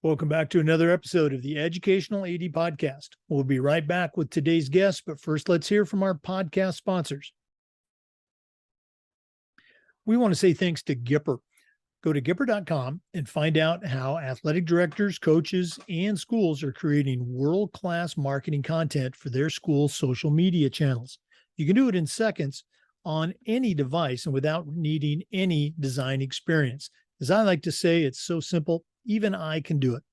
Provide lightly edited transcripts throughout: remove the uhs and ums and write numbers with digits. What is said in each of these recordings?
Welcome back to another episode of the Educational AD Podcast. We'll be right back with today's guest, but first let's hear from our podcast sponsors. We want to say thanks to Gipper. Go to Gipper.com and find out how athletic directors, coaches, and schools are creating world-class marketing content for their school's social media channels. You can do it in seconds on any device and without needing any design experience. As I like to say, it's so simple, even I can do it.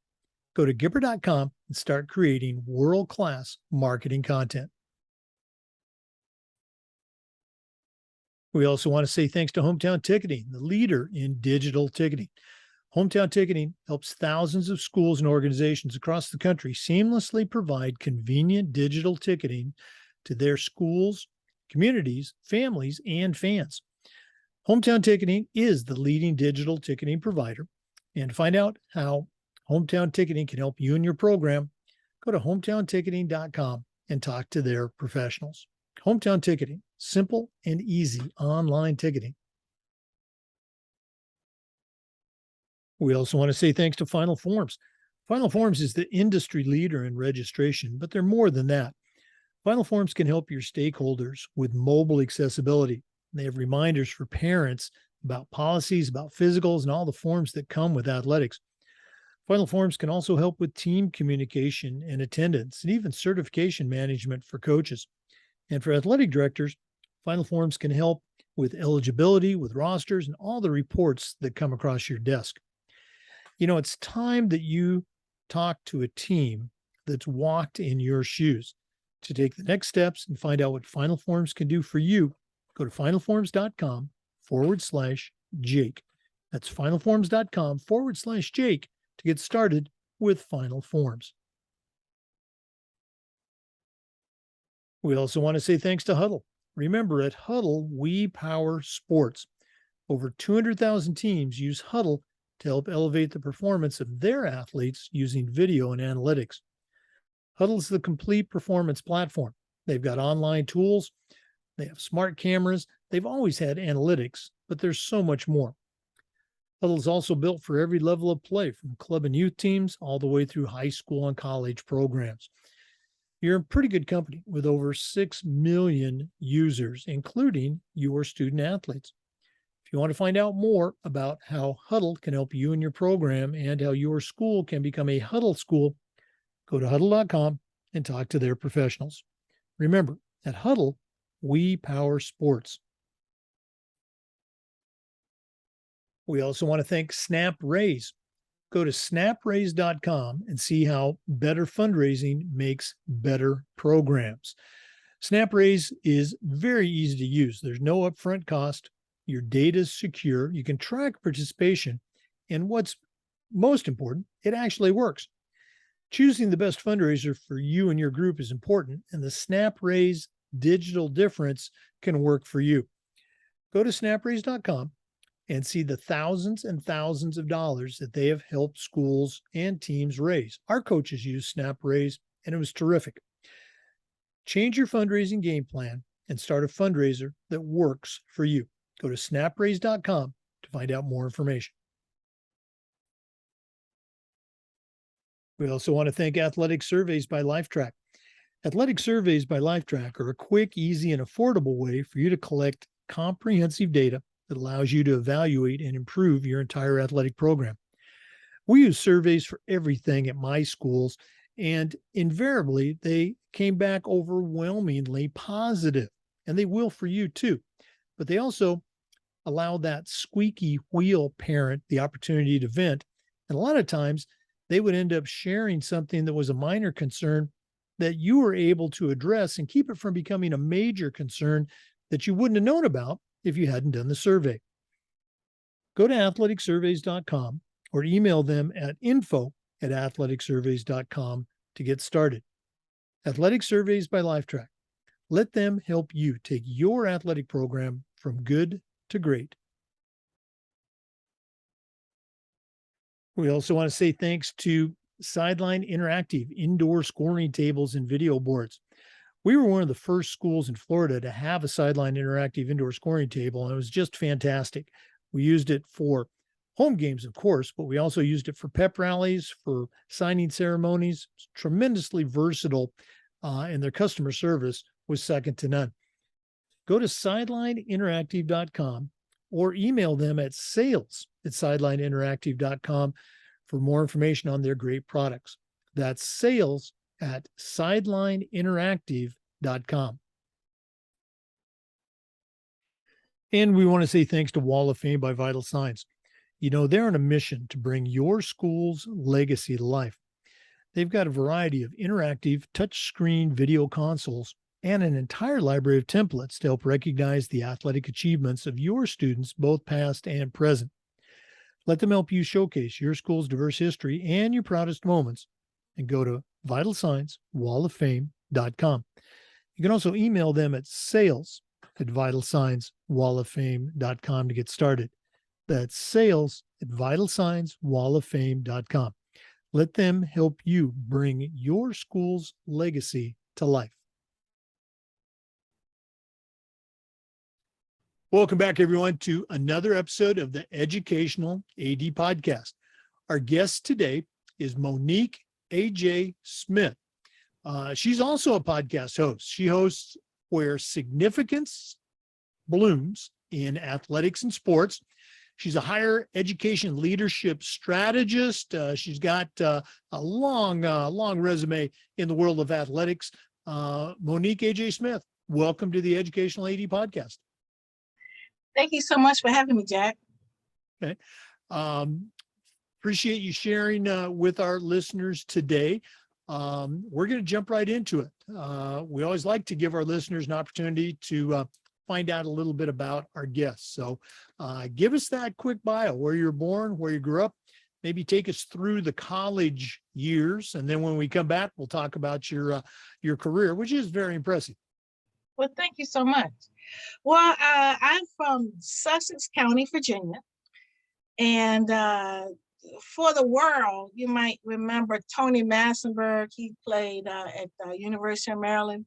Go to Gipper.com and start creating world-class marketing content. We also want to say thanks to Hometown Ticketing, the leader in digital ticketing. Hometown Ticketing helps thousands of schools and organizations across the country seamlessly provide convenient digital ticketing to their schools, communities, families, and fans. Hometown Ticketing is the leading digital ticketing provider. And to find out how Hometown Ticketing can help you and your program, go to hometownticketing.com and talk to their professionals. Hometown Ticketing, simple and easy online ticketing. We also want to say thanks to Final Forms. Final Forms is the industry leader in registration, but they're more than that. Final Forms can help your stakeholders with mobile accessibility. They have reminders for parents about policies, about physicals, and all the forms that come with athletics. Final Forms can also help with team communication and attendance, and even certification management for coaches. And for athletic directors, Final Forms can help with eligibility, with rosters, and all the reports that come across your desk. You know, it's time that you talk to a team that's walked in your shoes. To take the next steps and find out what Final Forms can do for you, go to finalforms.com/Jake. That's finalforms.com/Jake to get started with Final Forms. We also want to say thanks to Huddle. Remember, at Huddle, we power sports. Over 200,000 teams use Huddle to help elevate the performance of their athletes using video and analytics. Huddle is the complete performance platform. They've got online tools. They have smart cameras. They've always had analytics, but there's so much more. Huddle is also built for every level of play, from club and youth teams all the way through high school and college programs. You're in pretty good company with over 6 million users, including your student athletes. If you want to find out more about how Huddle can help you and your program and how your school can become a Huddle school, go to huddle.com and talk to their professionals. Remember, at Huddle, we power sports. We also want to thank SnapRaise. Go to snapraise.com and see how better fundraising makes better programs. SnapRaise is very easy to use. There's no upfront cost. Your data is secure. You can track participation. And what's most important, it actually works. Choosing the best fundraiser for you and your group is important, and the SnapRaise digital difference can work for you. Go to snapraise.com and see the thousands and thousands of dollars that they have helped schools and teams raise. Our coaches used SnapRaise, and it was terrific. Change your fundraising game plan and start a fundraiser that works for you. Go to snapraise.com to find out more information. We also want to thank Athletic Surveys by Lifetrack. Athletic Surveys by Lifetrack are a quick, easy, and affordable way for you to collect comprehensive data that allows you to evaluate and improve your entire athletic program. We use surveys for everything at my schools, and invariably they came back overwhelmingly positive, and they will for you too. But they also allow that squeaky wheel parent the opportunity to vent, and a lot of times they would end up sharing something that was a minor concern that you were able to address and keep it from becoming a major concern that you wouldn't have known about if you hadn't done the survey. Go to athleticsurveys.com or email them at info@athleticsurveys.com to get started. Athletic Surveys by Lifetrack. Let them help you take your athletic program from good to great. We also want to say thanks to Sideline Interactive indoor scoring tables and video boards. We were one of the first schools in Florida to have a Sideline Interactive indoor scoring table, and it was just fantastic. We used it for home games, of course, but we also used it for pep rallies, for signing ceremonies. It's tremendously versatile, and their customer service was second to none. Go to sidelineinteractive.com or email them at sales@sidelineinteractive.com for more information on their great products. That's sales@sidelineinteractive.com. And we want to say thanks to Wall of Fame by Vital Signs. You know, they're on a mission to bring your school's legacy to life. They've got a variety of interactive touchscreen video consoles and an entire library of templates to help recognize the athletic achievements of your students, both past and present. Let them help you showcase your school's diverse history and your proudest moments, and go to vitalsignswalloffame.com. You can also email them at sales@vitalsignswalloffame.com to get started. That's sales@vitalsignswalloffame.com. Let them help you bring your school's legacy to life. Welcome back, everyone, to another episode of the Educational AD Podcast. Our guest today is Monique A J Smith. She's also a podcast host. She hosts Where Significance Blooms in Athletics and Sports. She's a higher education leadership strategist. She's got a long resume in the world of athletics. Monique A J Smith, welcome to the Educational AD Podcast. Thank you so much for having me, Jack. Okay. Appreciate you sharing with our listeners today. We're going to jump right into it. We always like to give our listeners an opportunity to find out a little bit about our guests. So give us that quick bio, where you're born, where you grew up, maybe take us through the college years. And then when we come back, we'll talk about your career, which is very impressive. Well, thank you so much. Well, I'm from Sussex County, Virginia. And for the world, you might remember Tony Massenberg. He played at the University of Maryland.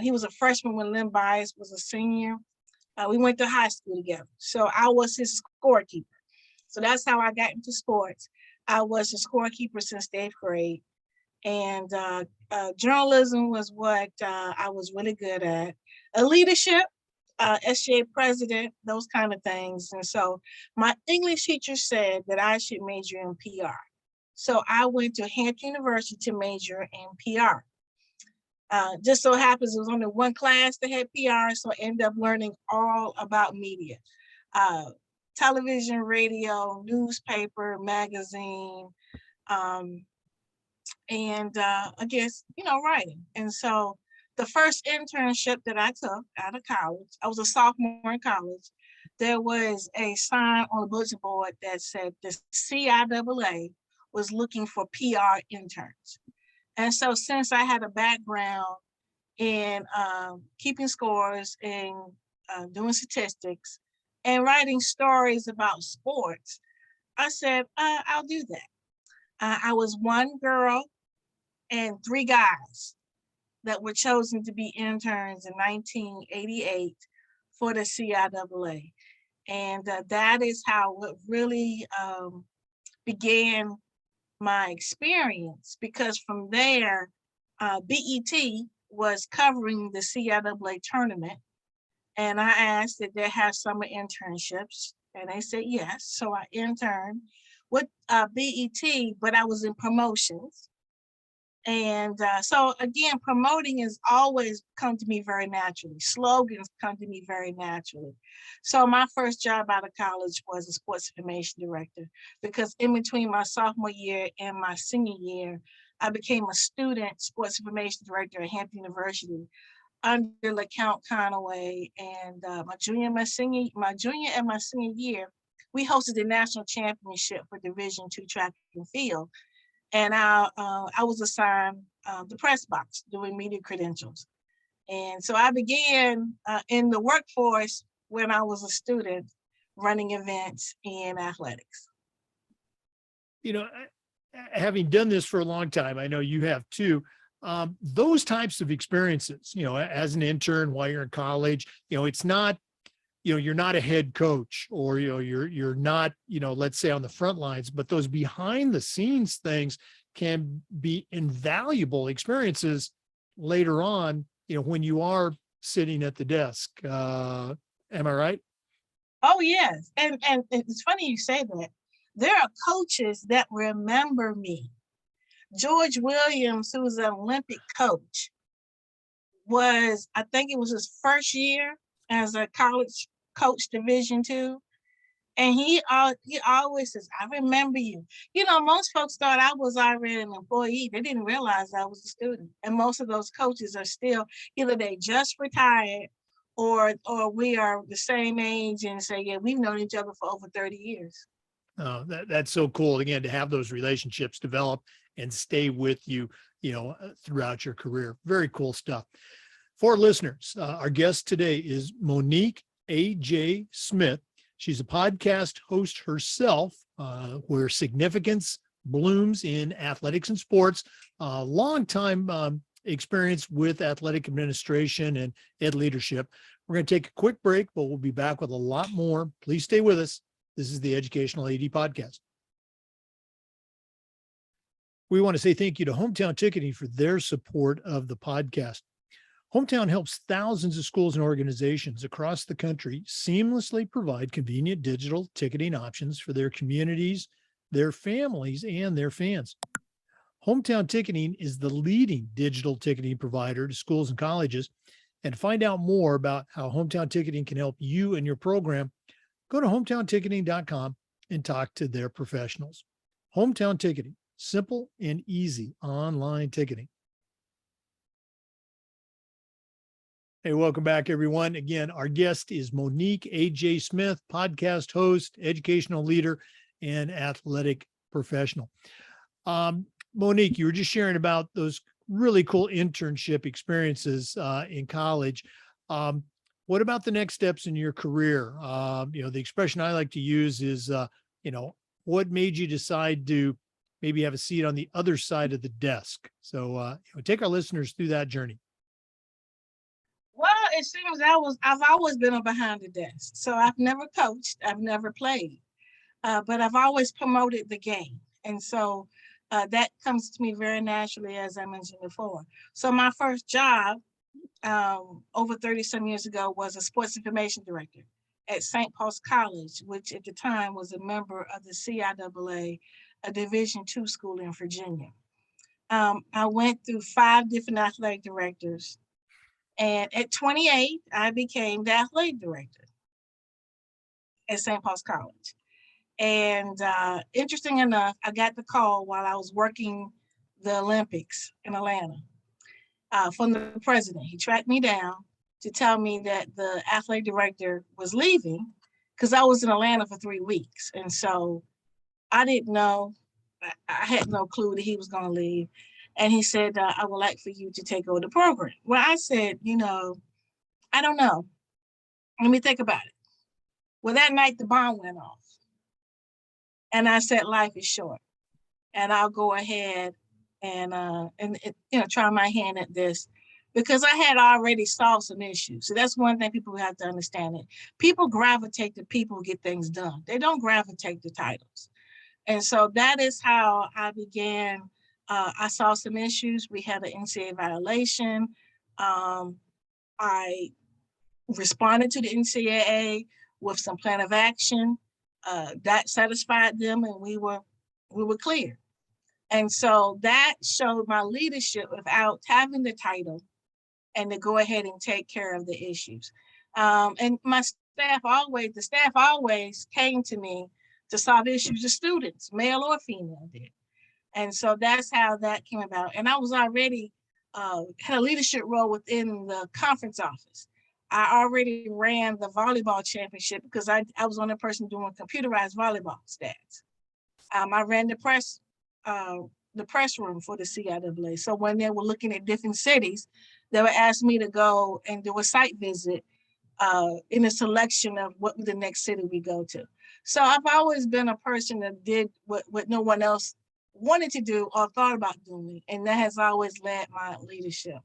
He was a freshman when Lynn Bias was a senior. We went to high school together. So I was his scorekeeper. So that's how I got into sports. I was a scorekeeper since the 8th grade. And journalism was what I was really good at. Leadership, SGA president, those kind of things. And so my English teacher said that I should major in PR. So I went to Hampton University to major in PR. Just so happens it was only one class that had PR, so I ended up learning all about media. Television, radio, newspaper, magazine, and I guess, writing. And so the first internship that I took out of college, I was a sophomore in college, there was a sign on the bulletin board that said the CIAA was looking for PR interns. And so since I had a background in keeping scores and doing statistics and writing stories about sports, I said, I'll do that. I was one girl and 3 guys that were chosen to be interns in 1988 for the CIAA. And that is how it really began my experience, because from there, BET was covering the CIAA tournament. And I asked did they have summer internships, and they said yes. So I interned with BET, but I was in promotions. And so again, promoting has always come to me very naturally. Slogans come to me very naturally. So my first job out of college was a sports information director, because in between my sophomore year and my senior year, I became a student sports information director at Hampton University under LeCount Conaway. And my junior and my senior year, we hosted the national championship for Division II track and field. And I was assigned the press box doing media credentials. And so I began in the workforce when I was a student running events in athletics. Having done this for a long time, I know you have too, those types of experiences, as an intern while you're in college, it's not you're not a head coach, or, you're not, let's say on the front lines, but those behind the scenes things can be invaluable experiences later on, when you are sitting at the desk. Am I right? Oh, yes. And it's funny you say that. There are coaches that remember me. George Williams, who was an Olympic coach, I think it was his first year as a college coach, Division II. And he always says, I remember you. Most folks thought I was already an employee. They didn't realize I was a student. And most of those coaches are still, either they just retired or we are the same age and say, yeah, we've known each other for over 30 years. That's so cool, again, to have those relationships develop and stay with you, throughout your career. Very cool stuff. For listeners, our guest today is Monique A J Smith. She's a podcast host herself, where significance blooms in athletics and sports. Long time experience with athletic administration and ed leadership. We're going to take a quick break, but we'll be back with a lot more. Please stay with us. This is the Educational AD Podcast. We want to say thank you to Hometown Ticketing for their support of the podcast. Hometown helps thousands of schools and organizations across the country seamlessly provide convenient digital ticketing options for their communities, their families, and their fans. Hometown Ticketing is the leading digital ticketing provider to schools and colleges. And to find out more about how Hometown Ticketing can help you and your program, go to hometownticketing.com and talk to their professionals. Hometown Ticketing, simple and easy online ticketing. Hey, welcome back, everyone. Again, our guest is Monique A J Smith, podcast host, educational leader, and athletic professional. Monique, you were just sharing about those really cool internship experiences in college. What about the next steps in your career? The expression I like to use is, what made you decide to maybe have a seat on the other side of the desk? So take our listeners through that journey. Well, it seems I've always been behind the desk. So I've never coached, I've never played, but I've always promoted the game. And so that comes to me very naturally, as I mentioned before. So my first job over 30 some years ago was a sports information director at St. Paul's College, which at the time was a member of the CIAA, a Division II school in Virginia. I went through 5 different athletic directors. And at 28, I became the athletic director at St. Paul's College. And interesting enough, I got the call while I was working the Olympics in Atlanta from the president. He tracked me down to tell me that the athletic director was leaving because I was in Atlanta for 3 weeks. And so I didn't know, I had no clue that he was going to leave. And he said, I would like for you to take over the program. Well, I said, I don't know. Let me think about it. Well, that night the bomb went off. And I said, life is short. And I'll go ahead and try my hand at this because I had already solved some issues. So that's one thing people have to understand. It. People gravitate to people who get things done. They don't gravitate to titles. And so that is how I began. I saw some issues. We had an NCAA violation. I responded to the NCAA with some plan of action. That satisfied them, and we were clear. And so that showed my leadership without having the title, and to go ahead and take care of the issues. And the staff always came to me to solve issues. The students, male or female, did. And so that's how that came about. And I was already had a leadership role within the conference office. I already ran the volleyball championship because I was the only person doing computerized volleyball stats. I ran the press room for the CIAA. So when they were looking at different cities, they would ask me to go and do a site visit in a selection of what the next city we go to. So I've always been a person that did what no one else wanted to do or thought about doing, and that has always led my leadership.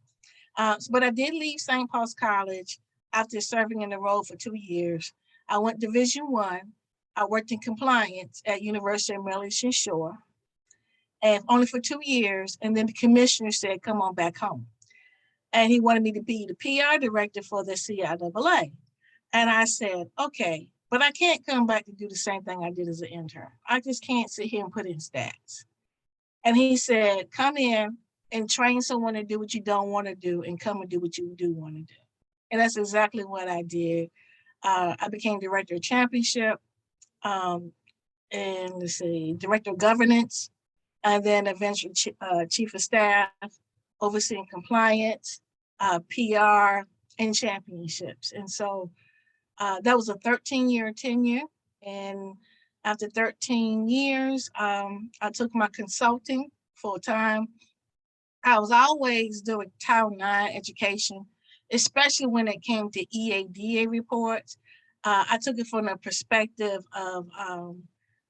But I did leave St. Paul's College. after serving in the role for 2 years. I went Division One. I worked in compliance at University of Maryland Shore, and only for 2 years. And then the commissioner said, "Come on back home." And he wanted me to be the PR director for the CIAA. And I said, "Okay, but I can't come back to do the same thing I did as an intern. I just can't sit here and put in stats." And he said, "Come in and train someone to do what you don't want to do and come and do what you do want to do." And that's exactly what I did. I became director of championship, and let's see, director of governance, and then eventually chief of staff, overseeing compliance, PR, and championships. And so that was a 13-year tenure. And after 13 years, I took my consulting full time. I was always doing Title IX education, especially when it came to EADA reports. I took it from the perspective of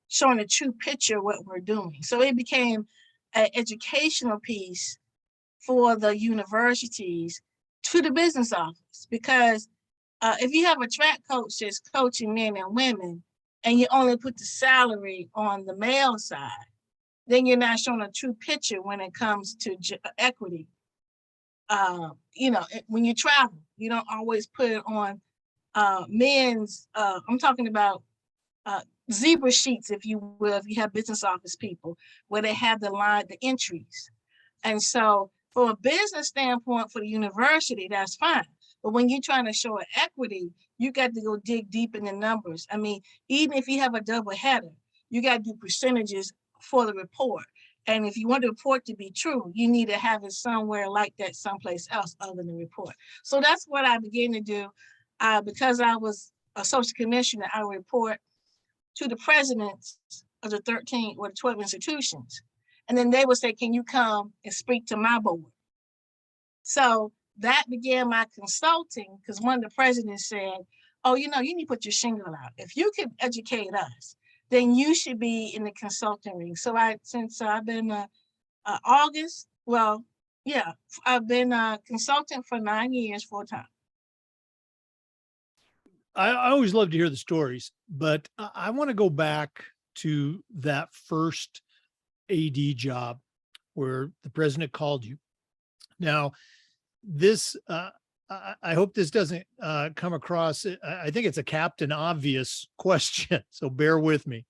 showing a true picture of what we're doing. So it became an educational piece for the universities to the business office, because if you have a track coach that's coaching men and women and you only put the salary on the male side, then you're not showing a true picture when it comes to equity. When you travel, you don't always put it on men's, I'm talking about zebra sheets, if you will, if you have business office people, where they have the entries. And so from a business standpoint for the university, that's fine. But when you're trying to show an equity, you got to go dig deep in the numbers. I mean, even if you have a double header, you got to do percentages for the report. And if you want the report to be true, you need to have it somewhere like that someplace else other than the report. So that's what I began to do. Because I was associate commissioner, I would report to the presidents of the 13 or the 12 institutions. And then they would say, "Can you come and speak to my board?" So that began my consulting, because one of the presidents said, "Oh, you need to put your shingle out. If you can educate us, then you should be in the consulting ring." So since I've been August, I've been a consultant for 9 years full time. I always love to hear the stories, but I want to go back to that first AD job where the president called you. Now, this, I hope this doesn't come across. I think it's a Captain Obvious question, so bear with me.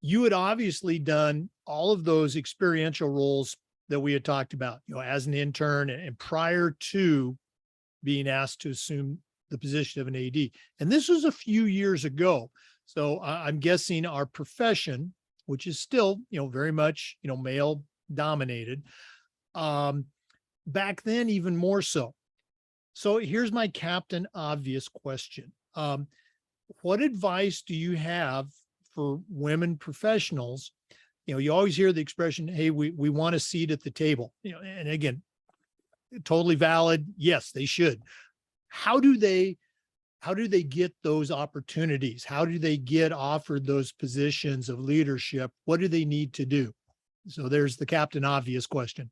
You had obviously done all of those experiential roles that we had talked about, as an intern and prior to being asked to assume the position of an AD. And this was a few years ago. So I'm guessing our profession, which is still, very much, male dominated, back then, even more so. So here's my Captain Obvious question. What advice do you have for women professionals? You always hear the expression, "Hey, we want a seat at the table," and again, totally valid. Yes, they should. How do they get those opportunities? How do they get offered those positions of leadership? What do they need to do? So there's the Captain Obvious question.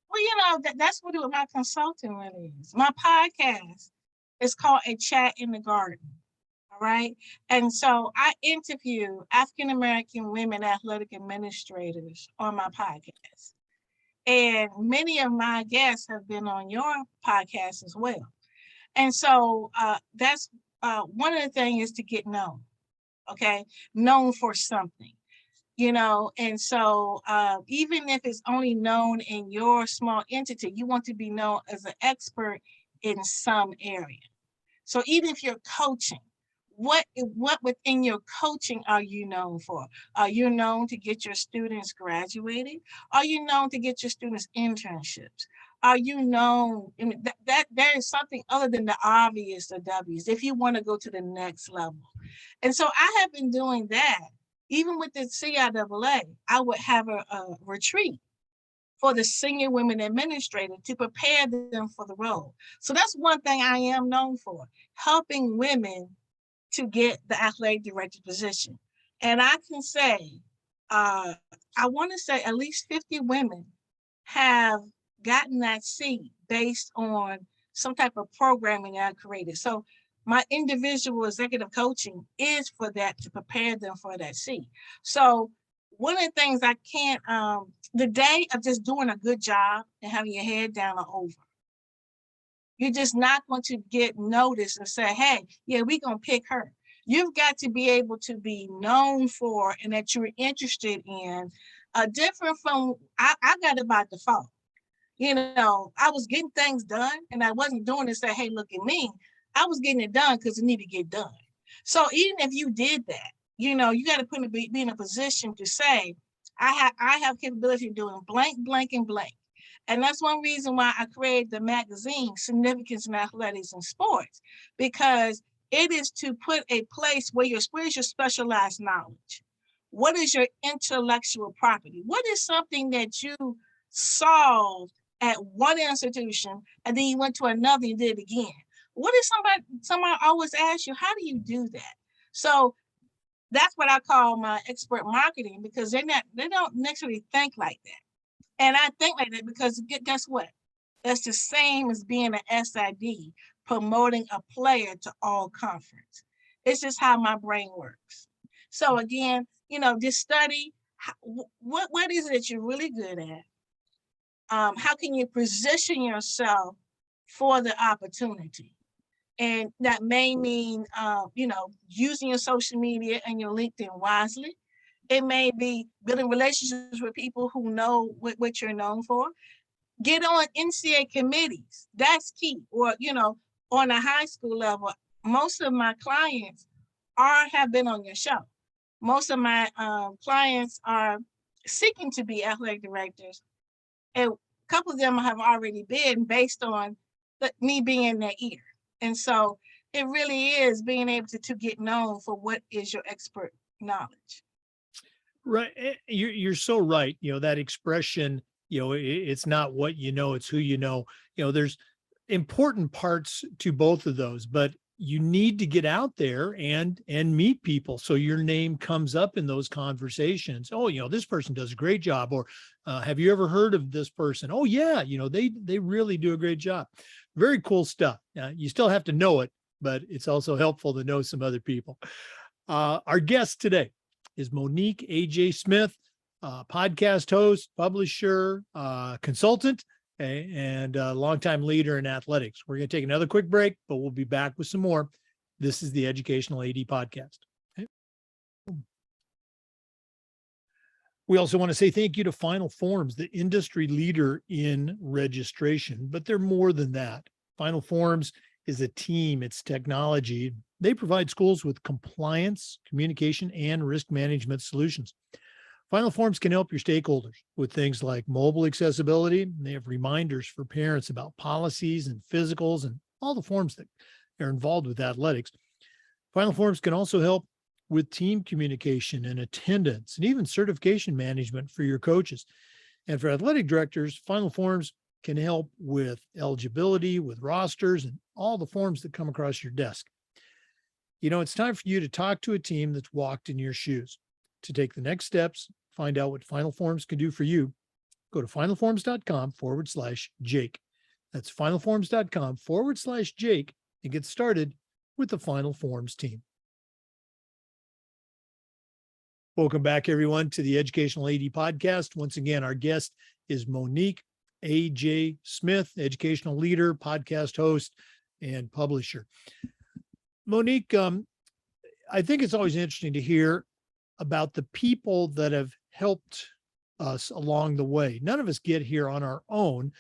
Well, that's what my consulting really is. My podcast is called A Chat in the Garden. All right. And so I interview African-American women athletic administrators on my podcast. And many of my guests have been on your podcast as well. And so that's one of the things is to get known, okay? Known for something, and so even if it's only known in your small entity, you want to be known as an expert in some area. So even if you're coaching, what within your coaching are you known for? Are you known to get your students graduated? Are you known to get your students internships? Are you known? I mean, that there is something other than the obvious, the W's, if you want to go to the next level. And so I have been doing that. Even with the CIAA, I would have a retreat for the senior women administrator to prepare them for the role. So that's one thing I am known for, helping women to get the athletic director position. And I can say, I want to say at least 50 women have gotten that seat based on some type of programming that I created. So my individual executive coaching is for that, to prepare them for that seat. So one of the things I can't, the day of just doing a good job and having your head down or over, you're just not going to get noticed and say, hey, yeah, we're going to pick her. You've got to be able to be known for and that you're interested in, different from, I got it by default. You know, I was getting things done and I wasn't doing it to say, hey, look at me. I was getting it done because it needed to get done. So even if you did that, you know, you got to be in a position to say, I have capability of doing blank, blank, and blank. And that's one reason why I created the magazine, Significance in Athletics and Sports, because it is to put a place where's your specialized knowledge? What is your intellectual property? What is something that you solved at one institution and then you went to another and did it again? What is somebody always asks you, how do you do that? So that's what I call my expert marketing, because they don't necessarily think like that. And I think like that because guess what? That's the same as being an SID, promoting a player to all conference. It's just how my brain works. So again, you know, just study what is it that you're really good at? How can you position yourself for the opportunity? And that may mean, you know, using your social media and your LinkedIn wisely. It may be building relationships with people who know what you're known for. Get on NCAA committees. That's key. Or, you know, on a high school level, most of my clients have been on your show. Most of my clients are seeking to be athletic directors. And a couple of them have already been based on me being in their ear. And so it really is being able to get known for what is your expert knowledge. Right. You're so right. You know, that expression, you know, it's not what you know, it's who you know. You know, there's important parts to both of those, but you need to get out there and meet people so your name comes up in those conversations. Oh, you know, this person does a great job. Or have you ever heard of this person? Oh yeah, you know, they really do a great job. Very cool stuff. You still have to know it, but it's also helpful to know some other people. Our guest today is Monique A J Smith, podcast host, publisher, consultant, and a longtime leader in athletics. We're going to take another quick break, but we'll be back with some more. This is the Educational AD Podcast. Okay. We also want to say thank you to Final Forms, the industry leader in registration, but they're more than that. Final Forms is a team, it's technology. They provide schools with compliance, communication, and risk management solutions. Final Forms can help your stakeholders with things like mobile accessibility. They have reminders for parents about policies and physicals and all the forms that are involved with athletics. Final Forms can also help with team communication and attendance and even certification management for your coaches. And for athletic directors, Final Forms can help with eligibility, with rosters, and all the forms that come across your desk. You know, it's time for you to talk to a team that's walked in your shoes. To take the next steps, find out what Final Forms can do for you, go to finalforms.com/Jake. That's finalforms.com/Jake and get started with the Final Forms team. Welcome back, everyone, to the Educational AD Podcast. Once again, our guest is Monique A J Smith, educational leader, podcast host, and publisher. Monique, I think it's always interesting to hear about the people that have helped us along the way. None of us get here on our own.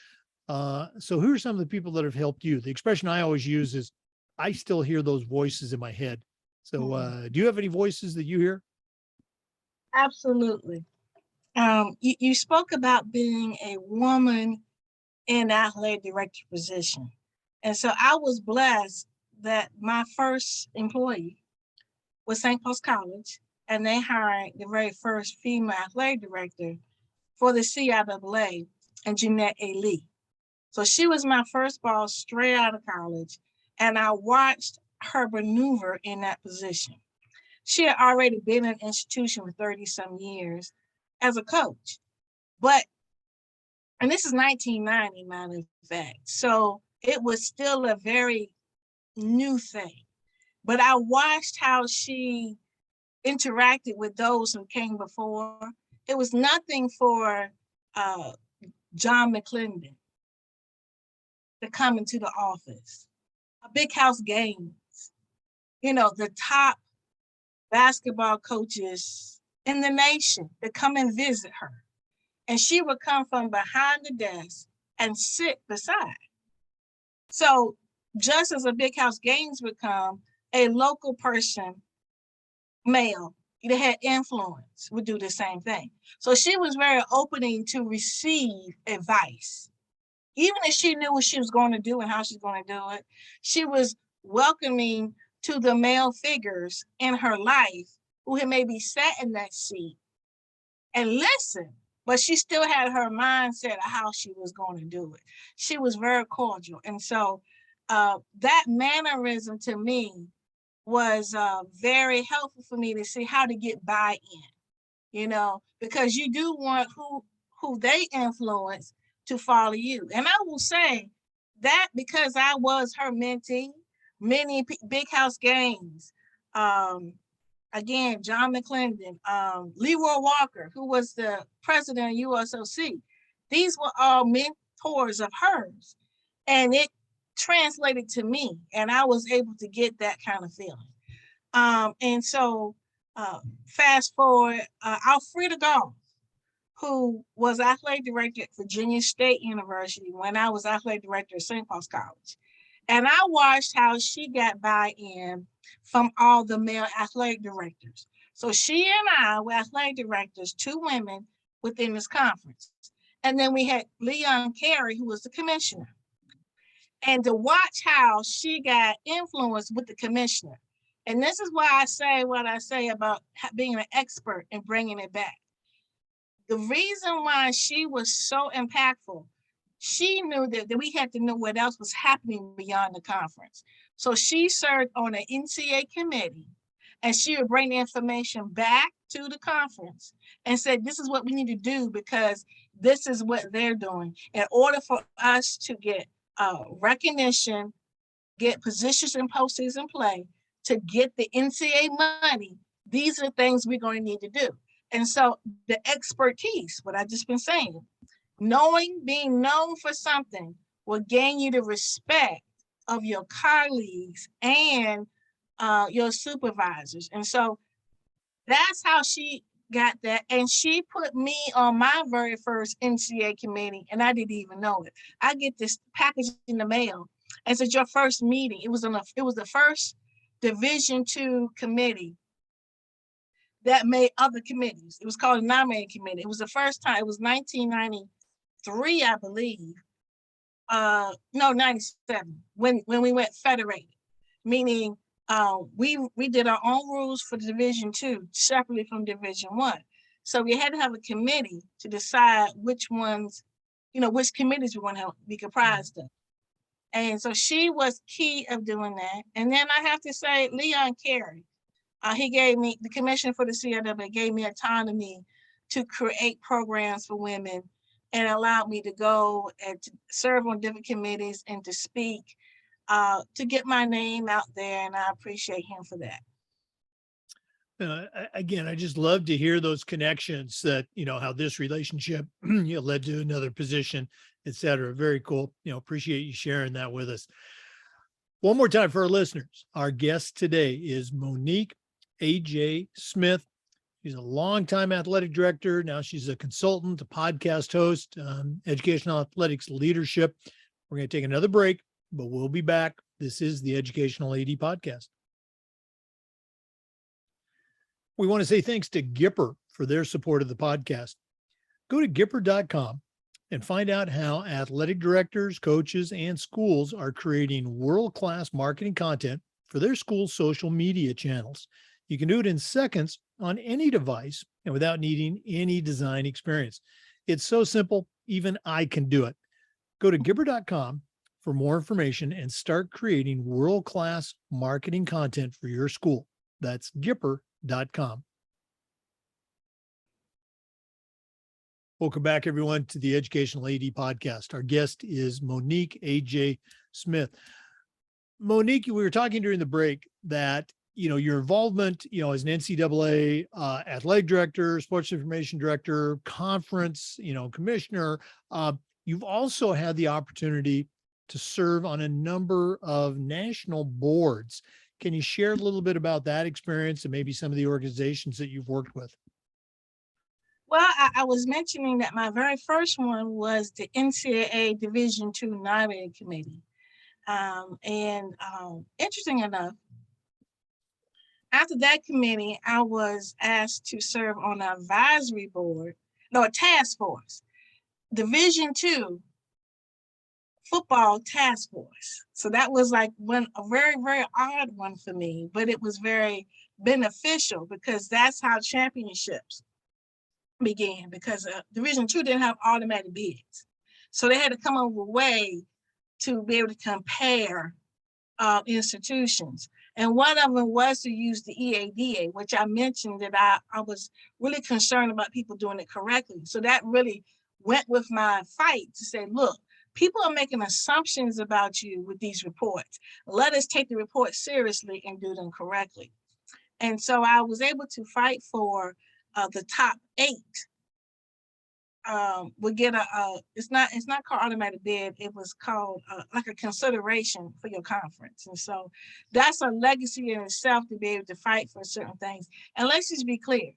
So who are some of the people that have helped you? The expression I always use is, I still hear those voices in my head. So do you have any voices that you hear? Absolutely. You spoke about being a woman in athletic director position. And so I was blessed that my first employee was St. Paul's College, and they hired the very first female athletic director for the CIAA, and Jeanette A. Lee. So she was my first boss straight out of college, and I watched her maneuver in that position. She had already been in an institution for 30-some years as a coach. And this is 1990, matter of fact. So it was still a very new thing. But I watched how she interacted with those who came before. It was nothing for uh, John McClendon to come into the office. A big house games, the top basketball coaches in the nation to come and visit her. And she would come from behind the desk and sit beside. So just as a big house games would come, a local person, male, that had influence would do the same thing. So she was very opening to receive advice. Even if she knew what she was going to do and how she's going to do it, she was welcoming to the male figures in her life who had maybe sat in that seat and listened, but she still had her mindset of how she was going to do it. She was very cordial. And so that mannerism to me was very helpful for me to see how to get buy-in, because you do want who they influence to follow you. And I will say that because I was her mentee, many big house games, again, John McClendon, Leroy Walker, who was the president of USOC, these were all mentors of hers. And it translated to me, and I was able to get that kind of feeling. And so fast forward, Alfreda Gall, who was athletic director at Virginia State University when I was athletic director at St. Paul's College. And I watched how she got buy-in from all the male athletic directors. So she and I were athletic directors, 2 women within this conference. And then we had Leon Carey, who was the commissioner. And to watch how she got influenced with the commissioner. And this is why I say what I say about being an expert and bringing it back. The reason why she was so impactful, she knew that we had to know what else was happening beyond the conference. So she served on an NCAA committee, and she would bring the information back to the conference and said, this is what we need to do because this is what they're doing. In order for us to get recognition, get positions and postings in play, to get the NCAA money, these are the things we're going to need to do. And so the expertise, what I've just been saying, being known for something will gain you the respect of your colleagues and your supervisors. And so that's how she got that. And she put me on my very first NCAA committee, and I didn't even know it. I get this package in the mail and said, your first meeting. It was the first Division II committee that made other committees. It was called a nominating committee. It was the first time. It was 1993, I believe. No, 97, when we went federated, meaning we did our own rules for Division II separately from Division I. So we had to have a committee to decide which ones, which committees we want to be comprised of. And so she was key of doing that. And then I have to say, Leon Carey, he gave me, the commissioner for the CIW, gave me autonomy to create programs for women and allowed me to go and to serve on different committees and to speak, to get my name out there. And I appreciate him for that. Again, I just love to hear those connections that, how this relationship led to another position, et cetera. Very cool. Appreciate you sharing that with us. One more time for our listeners. Our guest today is Monique A J Smith. She's a longtime athletic director. Now she's a consultant, a podcast host, educational athletics leadership. We're going to take another break, but we'll be back. This is the Educational AD Podcast. We want to say thanks to Gipper for their support of the podcast. Go to Gipper.com and find out how athletic directors, coaches, and schools are creating world-class marketing content for their school's social media channels. You can do it in seconds on any device and without needing any design experience. It's so simple, even I can do it. Go to Gipper.com for more information and start creating world-class marketing content for your school. That's Gipper.com. Welcome back, everyone, to the Educational AD Podcast. Our guest is Monique A J Smith. Monique, we were talking during the break that, your involvement, as an NCAA athletic director, sports information director, conference, commissioner, you've also had the opportunity to serve on a number of national boards. Can you share a little bit about that experience and maybe some of the organizations that you've worked with? Well, I was mentioning that my very first one was the NCAA Division II Nominating Committee. Interesting enough, after that committee, I was asked to serve on an advisory board, no, a task force, Division II Football Task Force. So that was like a very, very odd one for me, but it was very beneficial because that's how championships began, because Division II didn't have automatic bids. So they had to come up with a way to be able to compare institutions. And one of them was to use the EADA, which I mentioned that I was really concerned about people doing it correctly. So that really went with my fight to say, look, people are making assumptions about you with these reports. Let us take the reports seriously and do them correctly. And so I was able to fight for the top 8 would get it's not called automatic bid. It was called like a consideration for your conference. And so that's a legacy in itself to be able to fight for certain things. And let's just be clear.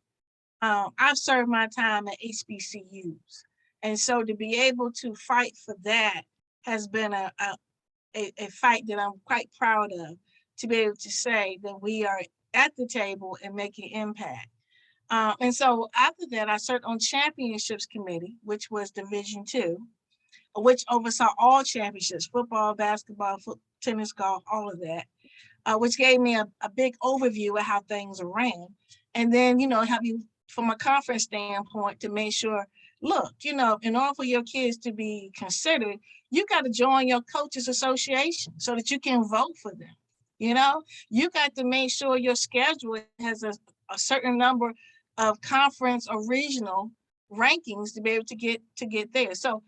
I've served my time at HBCUs. And so to be able to fight for that has been a fight that I'm quite proud of, to be able to say that we are at the table and making impact. And so after that, I served on Championships Committee, which was Division II, which oversaw all championships, football, basketball, tennis, golf, all of that, which gave me a big overview of how things are ran. And then, help you from a conference standpoint to make sure, look, in order for your kids to be considered, you got to join your coaches association so that you can vote for them. You got to make sure your schedule has a certain number of conference or regional rankings to be able to get there. So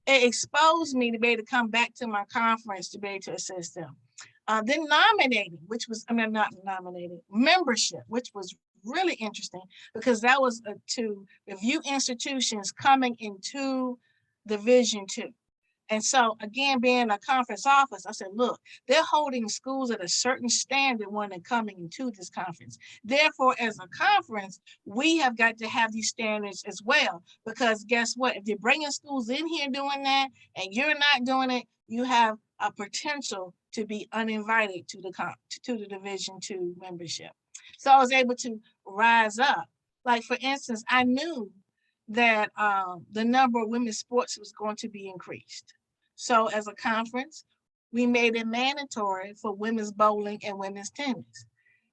it exposed me to be able to come back to my conference to be able to assist them. Then nominating, membership, which was really interesting because that was to review institutions coming into Division II. And so again, being a conference office, I said, look, they're holding schools at a certain standard when they're coming into this conference. Therefore, as a conference, we have got to have these standards as well, because guess what? If they're bringing schools in here doing that and you're not doing it, you have a potential to be uninvited to the Division II membership. So I was able to rise up. Like, for instance, I knew that the number of women's sports was going to be increased. So as a conference, we made it mandatory for women's bowling and women's tennis.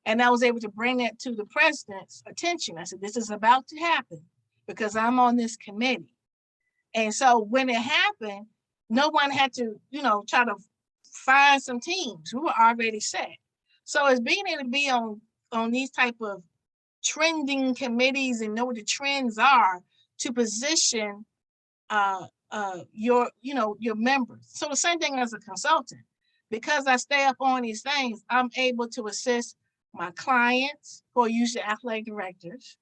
And I was able to bring that to the president's attention. I said, this is about to happen because I'm on this committee. And so when it happened, no one had to, try to find some teams. We were already set. So as being able to be on these type of trending committees and know what the trends are to position your members. So the same thing as a consultant, because I stay up on these things, I'm able to assist my clients who are usually athletic directors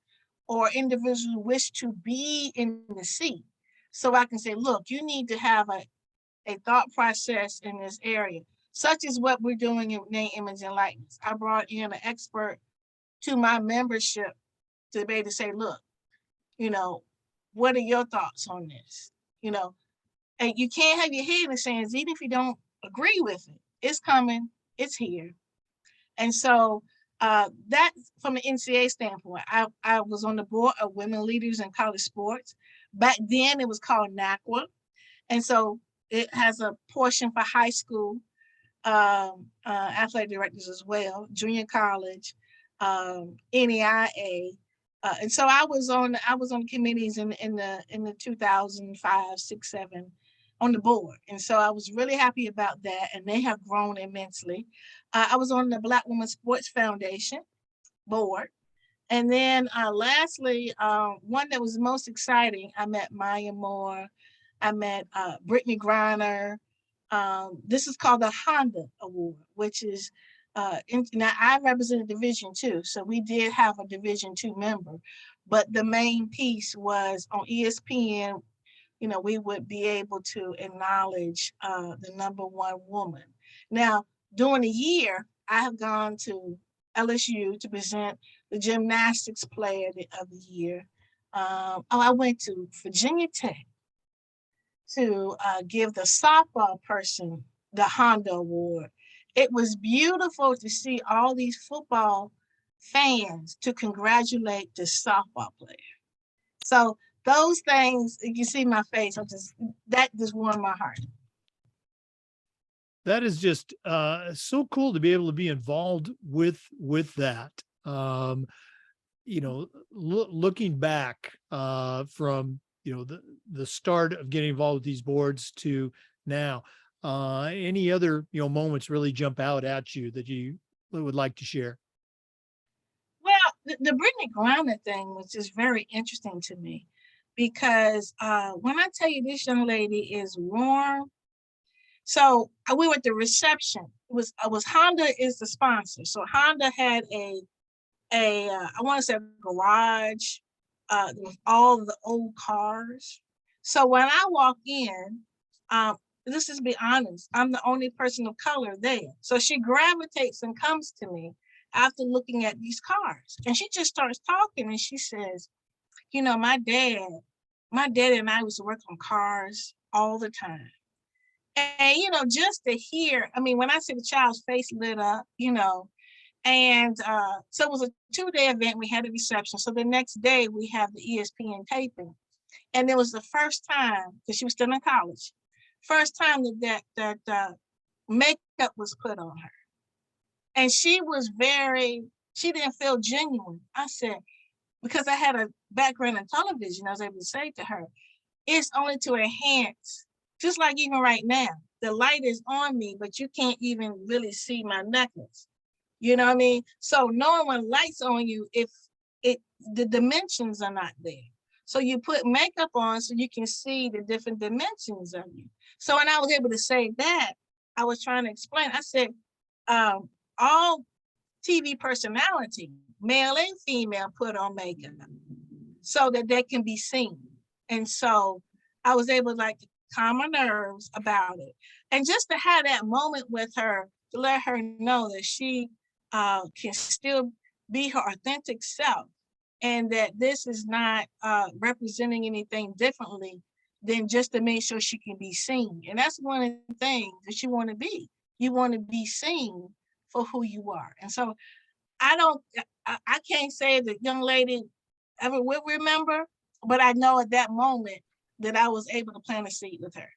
or individuals who wish to be in the seat. So I can say, look, you need to have a thought process in this area, such as what we're doing in name, image, and likeness. I brought in an expert to my membership to be able to say, look, what are your thoughts on this? And you can't have your head in the sands, even if you don't agree with it. It's coming, it's here. And so that, from an NCAA standpoint, I was on the board of Women Leaders in College Sports. Back then, it was called NACWA. And so it has a portion for high school athletic directors as well, junior college, NEIA. And so I was on committees in the 2005, 6, 7 on the board. And so I was really happy about that. And they have grown immensely. I was on the Black Women's Sports Foundation board. And then lastly, one that was most exciting, I met Maya Moore. I met Brittany Griner. This is called the Honda Award, which is now I represented Division II, so we did have a Division II member, but the main piece was on ESPN. We would be able to acknowledge the #1 woman. Now, during the year, I have gone to LSU to present the gymnastics player of the year. I went to Virginia Tech to give the softball person the Honda Award. It was beautiful to see all these football fans to congratulate the softball player. So those things, you can see my face. That just warmed my heart. That is just so cool to be able to be involved with that. Looking back from the start of getting involved with these boards to now, any other moments really jump out at you that you would like to share? Well, the Brittany Griner thing was just very interesting to me because when I tell you this young lady is warm, so we were at the reception. It was Honda is the sponsor, so Honda had a I want to say a garage with all the old cars. So when I walk in, let's just be honest, I'm the only person of color there. So she gravitates and comes to me after looking at these cars. And she just starts talking and she says, my dad and I used to work on cars all the time. And, just to hear, when I see the child's face lit up, and so it was a 2-day event. We had a reception. So the next day we have the ESPN taping. And it was the first time, because she was still in college, first time that makeup was put on her. And she didn't feel genuine. I said, because I had a background in television, I was able to say to her, it's only to enhance, just like even right now, the light is on me, but you can't even really see my necklace. You know what I mean? So knowing when light's on you, if the dimensions are not there. So you put makeup on so you can see the different dimensions of you. So when I was able to say that, I was trying to explain. I said, all TV personality, male and female, put on makeup so that they can be seen. And so I was able to calm my nerves about it. And just to have that moment with her, to let her know that she can still be her authentic self and that this is not representing anything differently than just to make sure she can be seen. And that's one of the things that you want to be. You want to be seen for who you are. And so I can't say the young lady ever will remember, but I know at that moment that I was able to plant a seed with her.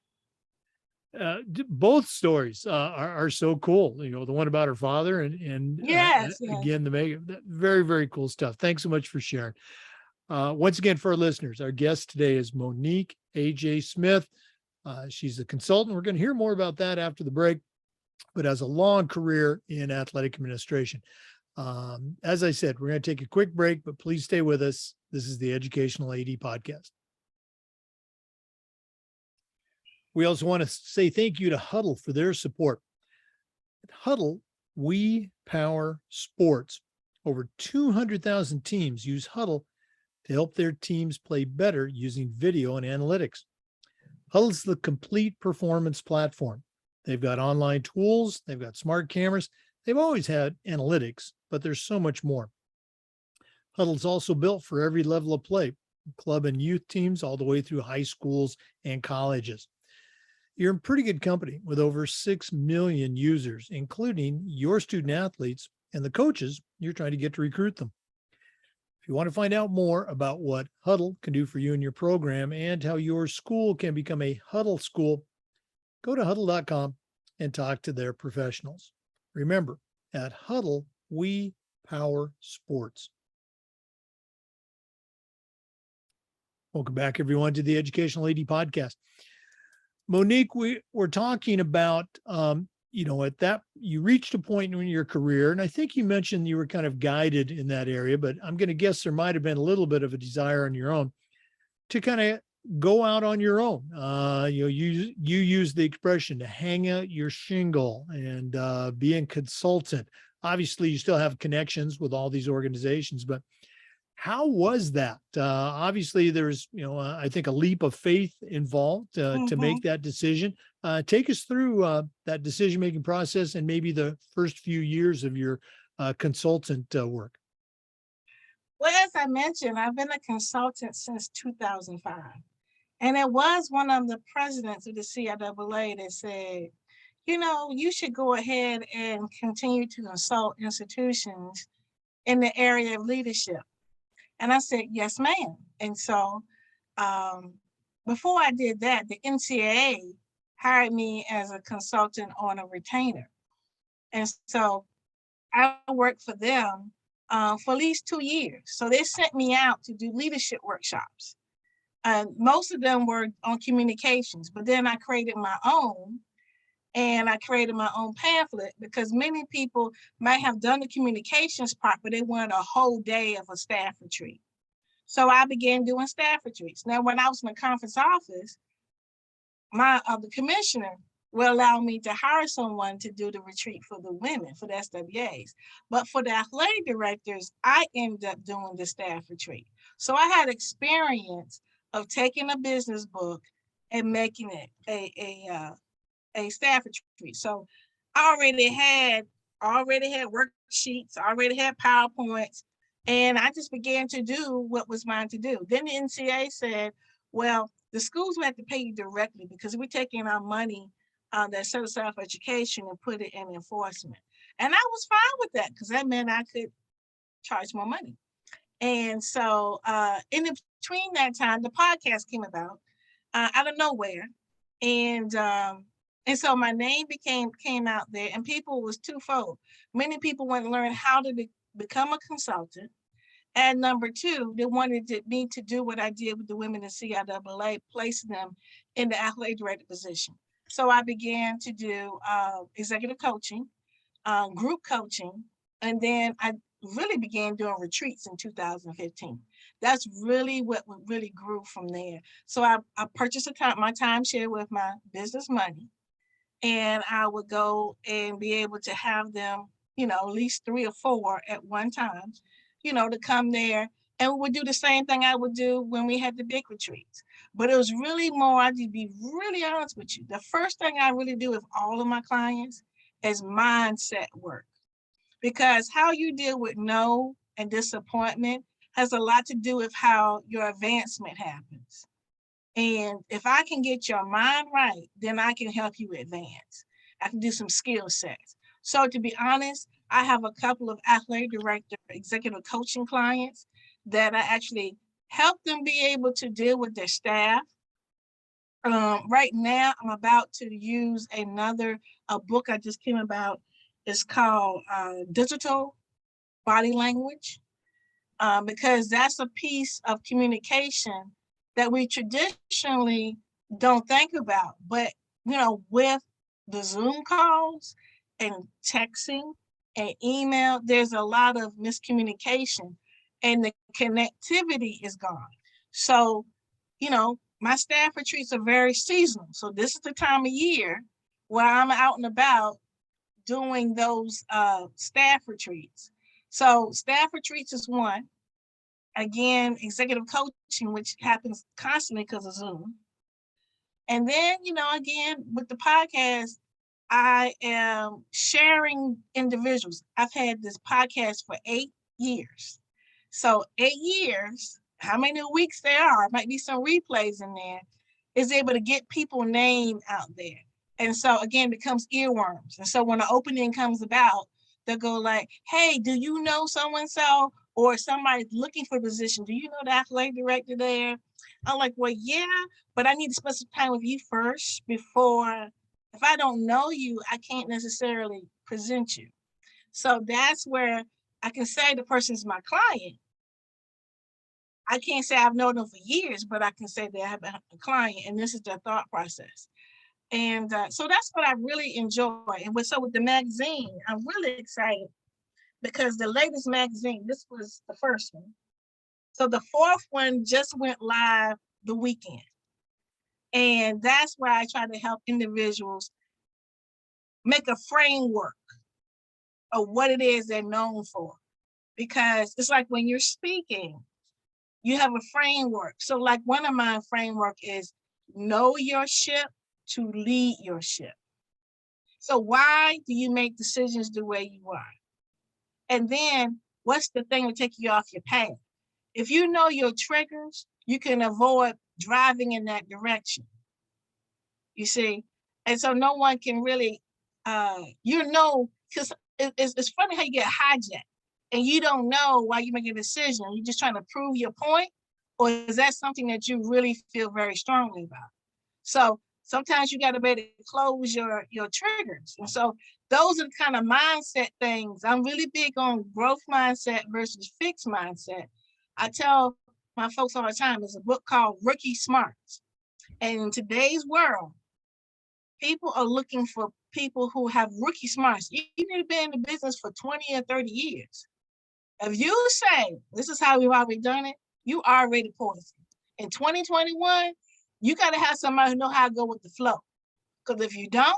Both stories are so cool. The one about her father and yes. Again, the makeup, very, very cool stuff. Thanks so much for sharing. Once again, for our listeners, our guest today is Monique A J Smith. She's a consultant. We're going to hear more about that after the break, but has a long career in athletic administration. As I said, we're going to take a quick break, but please stay with us. This is the Educational AD Podcast. We also want to say thank you to Huddle for their support. At Huddle, we power sports. Over 200,000 teams use Huddle to help their teams play better using video and analytics. Huddle's the complete performance platform. They've got online tools, they've got smart cameras, they've always had analytics, but there's so much more. Huddle's also built for every level of play, club and youth teams, all the way through high schools and colleges. You're in pretty good company with over 6 million users, including your student athletes and the coaches you're trying to get to recruit them. If you want to find out more about what Huddle can do for you and your program and how your school can become a Huddle school, go to huddle.com and talk to their professionals. Remember, at Huddle, we power sports. Welcome back, everyone, to the Educational AD Podcast. Monique, we're talking about at that, you reached a point in your career, and I think you mentioned you were kind of guided in that area, but I'm going to guess there might have been a little bit of a desire on your own to kind of go out on your own. You use the expression to hang out your shingle and be a consultant. Obviously, you still have connections with all these organizations, but how was that? Obviously, there's, I think a leap of faith involved to Mhm. make that decision. Take us through that decision-making process and maybe the first few years of your consultant work. Well, as I mentioned, I've been a consultant since 2005. And it was one of the presidents of the CIAA that said, you should go ahead and continue to consult institutions in the area of leadership. And I said, yes, ma'am. And so um, before I did that, the NCAA hired me as a consultant on a retainer. And so I worked for them for at least 2 years. So they sent me out to do leadership workshops. Most of them were on communications, but then I created my own, and I created my own pamphlet because many people might have done the communications part, but they wanted a whole day of a staff retreat. So I began doing staff retreats. Now, when I was in the conference office, the commissioner will allow me to hire someone to do the retreat for the women, for the SWAs. But for the athletic directors, I ended up doing the staff retreat. So I had experience of taking a business book and making it a staff retreat. So I already had worksheets, already had PowerPoints, and I just began to do what was mine to do. Then the NCAA said, well, the schools will have to pay you directly because we're taking our money that set aside for education and put it in enforcement. And I was fine with that because that meant I could charge more money. And so in between that time, the podcast came about out of nowhere. And so my name came out there, and people was twofold. Many people wanted to learn how to become a consultant. And number two, they wanted me to do what I did with the women in CIAA, placing them in the athletic director position. So I began to do executive coaching, group coaching, and then I really began doing retreats in 2015. That's really what really grew from there. So I purchased my timeshare with my business money, and I would go and be able to have them, at least 3 or 4 at one time, to come there. And we would do the same thing I would do when we had the big retreats. But it was really more, I need to be really honest with you. The first thing I really do with all of my clients is mindset work. Because how you deal with no and disappointment has a lot to do with how your advancement happens. And if I can get your mind right, then I can help you advance. I can do some skill sets. So to be honest, I have a couple of athletic director, executive coaching clients that I actually help them be able to deal with their staff. Right now, I'm about to use a book I just came about. It's called Digital Body Language, because that's a piece of communication that we traditionally don't think about. But, with the Zoom calls and texting and email, there's a lot of miscommunication and the connectivity is gone. So, my staff retreats are very seasonal. So this is the time of year where I'm out and about doing those staff retreats. So staff retreats is one. Again, executive coaching, which happens constantly because of Zoom. And then, again, with the podcast, I am sharing individuals. I've had this podcast for 8 years. So 8 years, how many weeks there are, might be some replays in there, is able to get people's name out there. And so again, it becomes earworms. And so when the opening comes about, they'll go like, hey, do you know so-and-so? Or somebody's looking for a position. Do you know the athletic director there? I'm like, well, yeah, but I need to spend some time with you first before, if I don't know you, I can't necessarily present you. So that's where I can say the person's my client. I can't say I've known them for years, but I can say they have a client and this is their thought process. And so that's what I really enjoy. And so with the magazine, I'm really excited because the latest magazine, this was the first one. So the fourth one just went live the weekend. And that's why I try to help individuals make a framework of what it is they're known for. Because it's like when you're speaking, you have a framework. So like one of my framework is know your ship to lead your ship. So why do you make decisions the way you are? And then what's the thing to take you off your path? If you know your triggers, you can avoid driving in that direction. You see? And so no one can really, because it's funny how you get hijacked and you don't know why you make a decision. You're just trying to prove your point, or is that something that you really feel very strongly about? So sometimes you got to be able to close your triggers. And so those are the kind of mindset things. I'm really big on growth mindset versus fixed mindset. I tell my folks all the time, there's a book called Rookie Smarts. And in today's world, people are looking for people who have rookie smarts. You need to be in the business for 20 or 30 years. If you say, this is how we've already done it, you already poison. In 2021, you got to have somebody who know how to go with the flow. Because if you don't,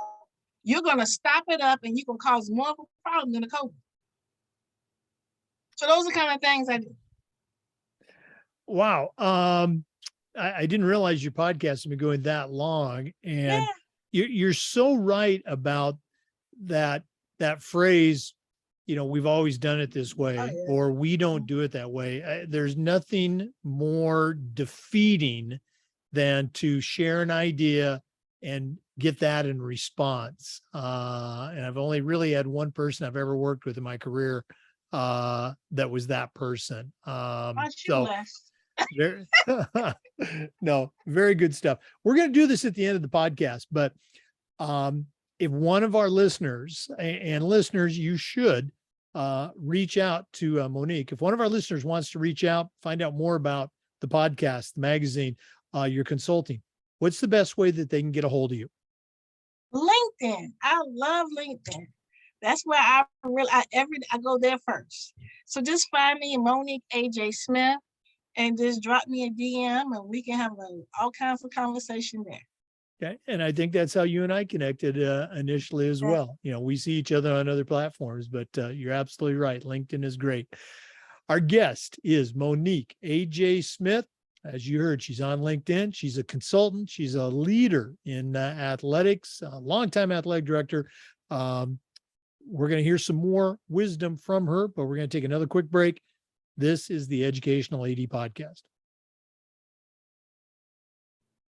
you're going to stop it up and you can cause more of a problem than a COVID. So those are the kind of things I do. Wow. I didn't realize your podcast had been going that long. And you're so right about that phrase, we've always done it this way, or we don't do it that way. There's nothing more defeating than to share an idea and get that in response. And I've only really had one person I've ever worked with in my career that was that person. No, very good stuff. We're going to do this at the end of the podcast, but if one of our listeners, and listeners, you should reach out to Monique. If one of our listeners wants to reach out, find out more about the podcast, the magazine, your consulting, what's the best way that they can get a hold of you? LinkedIn. I love LinkedIn. That's where I go there first. So just find me, Monique A J Smith, and just drop me a DM and we can have all kinds of conversation there. Okay. And I think that's how you and I connected initially as well. We see each other on other platforms, but you're absolutely right. LinkedIn is great. Our guest is Monique A J Smith. As you heard, she's on LinkedIn. She's a consultant. She's a leader in athletics, a longtime athletic director. We're going to hear some more wisdom from her, but we're going to take another quick break. This is the Educational AD Podcast.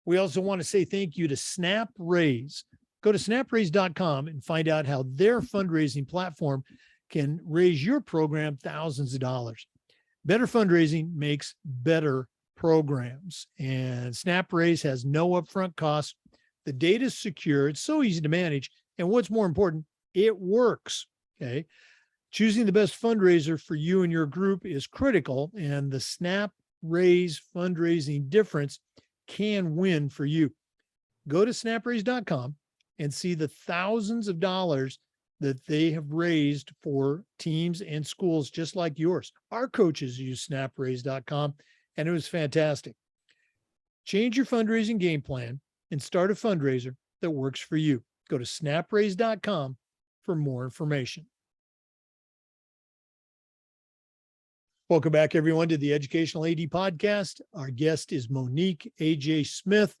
We also want to say thank you to SnapRaise. Go to snapraise.com and find out how their fundraising platform can raise your program thousands of dollars. Better fundraising makes better programs, and SnapRaise has no upfront costs. The data is secure. It's so easy to manage. And what's more important, it works. Okay. Choosing the best fundraiser for you and your group is critical, and the SnapRaise fundraising difference can win for you. Go to snapraise.com and see the thousands of dollars that they have raised for teams and schools just like yours. Our coaches use snapraise.com, and it was fantastic. Change your fundraising game plan and start a fundraiser that works for you. Go to snapraise.com for more information. Welcome back, everyone, to the Educational AD Podcast. Our guest is Monique A J Smith.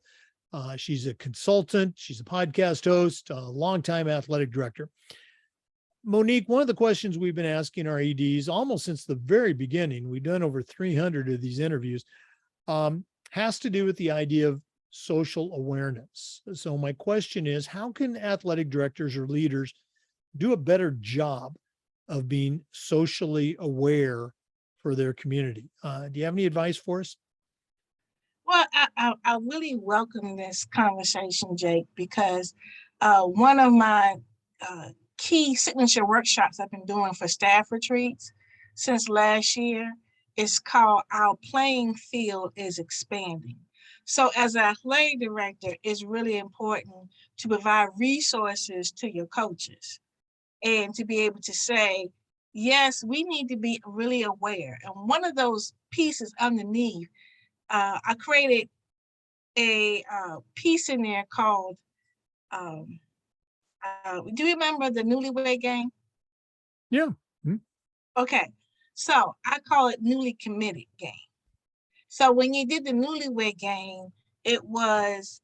She's a consultant. She's a podcast host, a longtime athletic director. Monique, one of the questions we've been asking our ADs almost since the very beginning, we've done over 300 of these interviews, has to do with the idea of social awareness. So my question is, how can athletic directors or leaders do a better job of being socially aware for their community? Do you have any advice for us? Well, I really welcome this conversation, Jake, because one of my key signature workshops I've been doing for staff retreats since last year It's called Our Playing Field is Expanding. So as an athletic director, it's really important to provide resources to your coaches and to be able to say, yes, we need to be really aware. And one of those pieces underneath, I created a piece in there called, do you remember the Newlywed Game? Yeah. Mhm. Okay, so I call it Newly Committed Game. So when you did the Newlywed Game, it was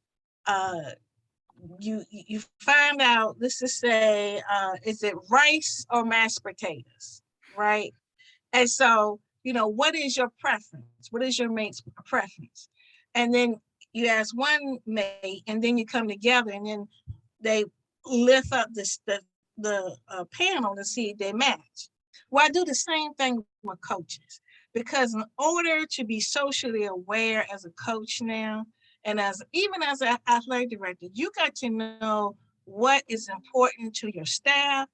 you find out, let's just say, is it rice or mashed potatoes, right? And so, what is your preference? What is your mate's preference? And then you ask one mate, and then you come together, and then they lift up the panel to see if they match. Well, I do the same thing with coaches, because in order to be socially aware as a coach now, and even as an athletic director, you got to know what is important to your staff